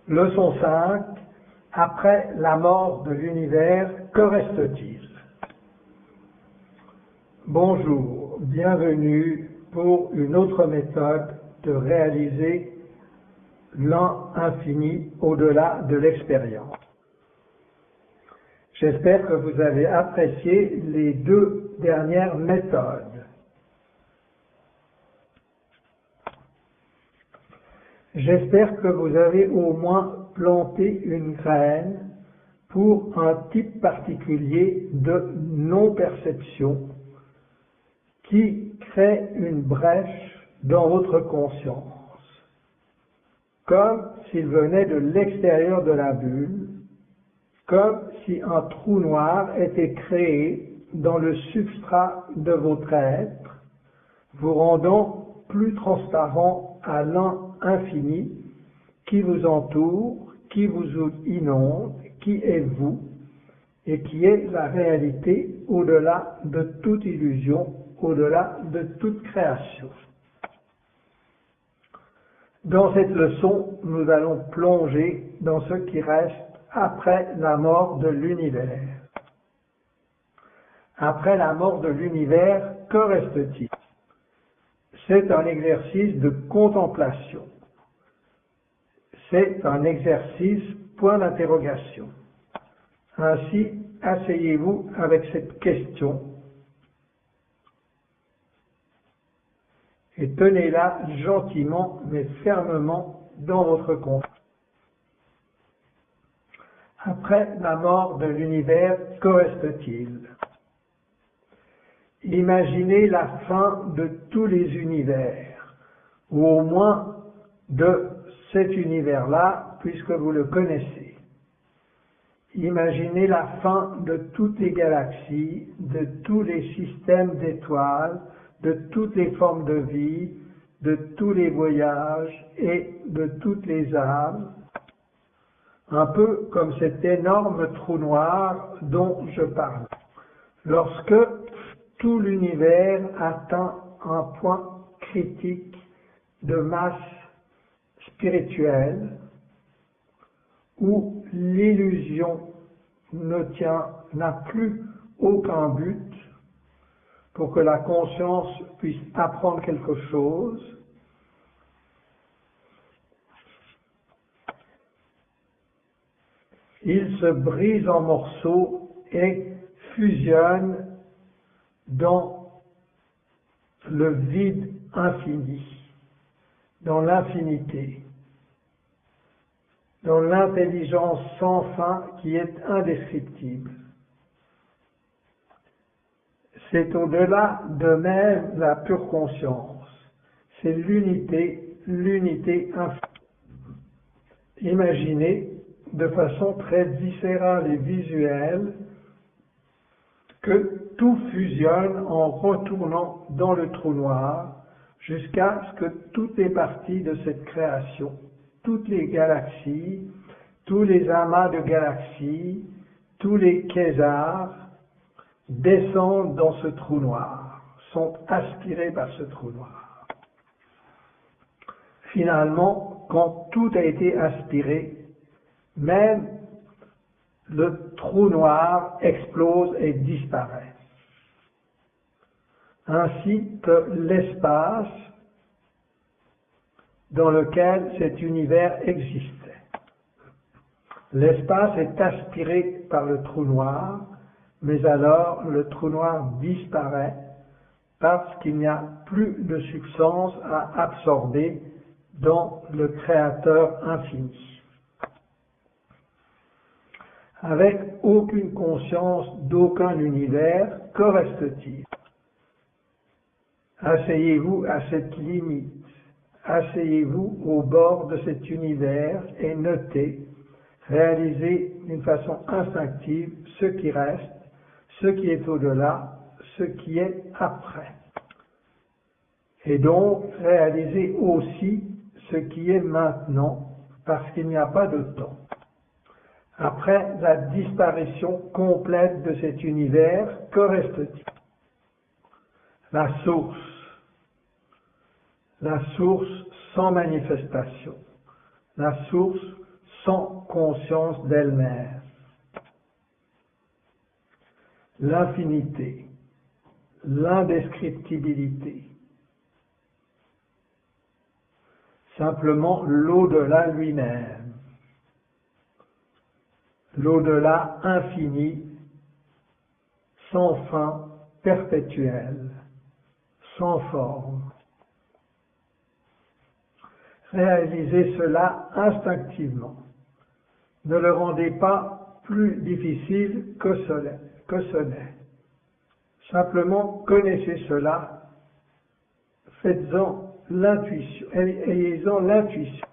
Leçon 5. Après la mort de l'univers, que reste-t-il? Bonjour, bienvenue pour une autre méthode de réaliser l'un infini au-delà de l'expérience. J'espère que vous avez apprécié les deux dernières méthodes. J'espère que vous avez au moins planté une graine pour un type particulier de non-perception qui crée une brèche dans votre conscience, comme s'il venait de l'extérieur de la bulle, comme si un trou noir était créé dans le substrat de votre être, vous rendant plus transparent à l'un infini qui vous entoure, qui vous inonde, qui est vous, et qui est la réalité au-delà de toute illusion, au-delà de toute création. Dans cette leçon, nous allons plonger dans ce qui reste après la mort de l'univers. Après la mort de l'univers, que reste-t-il? C'est un exercice de contemplation. C'est un exercice point d'interrogation. Ainsi, asseyez-vous avec cette question et tenez-la gentiment mais fermement dans votre conscience. Après la mort de l'univers, que reste-t-il? Imaginez la fin de tous les univers, ou au moins de cet univers-là, puisque vous le connaissez. Imaginez la fin de toutes les galaxies, de tous les systèmes d'étoiles, de toutes les formes de vie, de tous les voyages et de toutes les âmes, un peu comme cet énorme trou noir dont je parle. Lorsque tout l'univers atteint un point critique de masse spirituelle, où l'illusion n'a plus aucun but pour que la conscience puisse apprendre quelque chose, il se brise en morceaux et fusionne dans le vide infini, dans l'infinité, dans l'intelligence sans fin qui est indescriptible. C'est au-delà de même la pure conscience. C'est l'unité infinie. Imaginez de façon très viscérale et visuelle que tout fusionne en retournant dans le trou noir jusqu'à ce que toutes les parties de cette création, toutes les galaxies, tous les amas de galaxies, tous les quasars descendent dans ce trou noir, sont aspirés par ce trou noir. Finalement, quand tout a été aspiré, même le trou noir explose et disparaît. Ainsi que l'espace dans lequel cet univers existait. L'espace est aspiré par le trou noir, mais alors le trou noir disparaît parce qu'il n'y a plus de substance à absorber dans le Créateur infini. Avec aucune conscience d'aucun univers, que reste-t-il? Asseyez-vous à cette limite, asseyez-vous au bord de cet univers et notez, réalisez d'une façon instinctive ce qui reste, ce qui est au-delà, ce qui est après. Et donc, réalisez aussi ce qui est maintenant, parce qu'il n'y a pas de temps. Après la disparition complète de cet univers, que reste-t-il? La source sans manifestation, la source sans conscience d'elle-même. L'infinité, l'indescriptibilité, simplement l'au-delà lui-même, l'au-delà infini, sans fin, perpétuel, sans forme. Réalisez cela instinctivement. Ne le rendez pas plus difficile que ce n'est. Simplement connaissez cela, faites-en l'intuition, ayez-en l'intuition.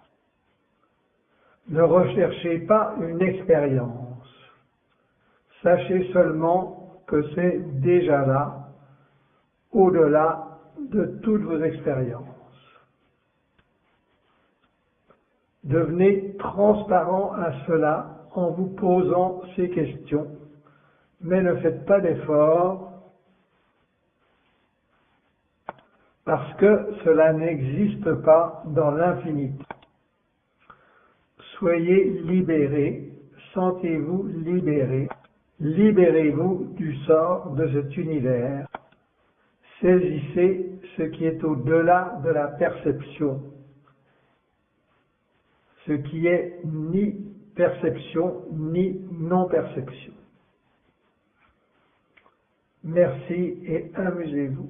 Ne recherchez pas une expérience. Sachez seulement que c'est déjà là, au-delà de toutes vos expériences. Devenez transparent à cela en vous posant ces questions, mais ne faites pas d'efforts parce que cela n'existe pas dans l'infinité. Soyez libérés, sentez-vous libérés, libérez-vous du sort de cet univers, saisissez ce qui est au-delà de la perception, ce qui est ni perception ni non-perception. Merci et amusez-vous.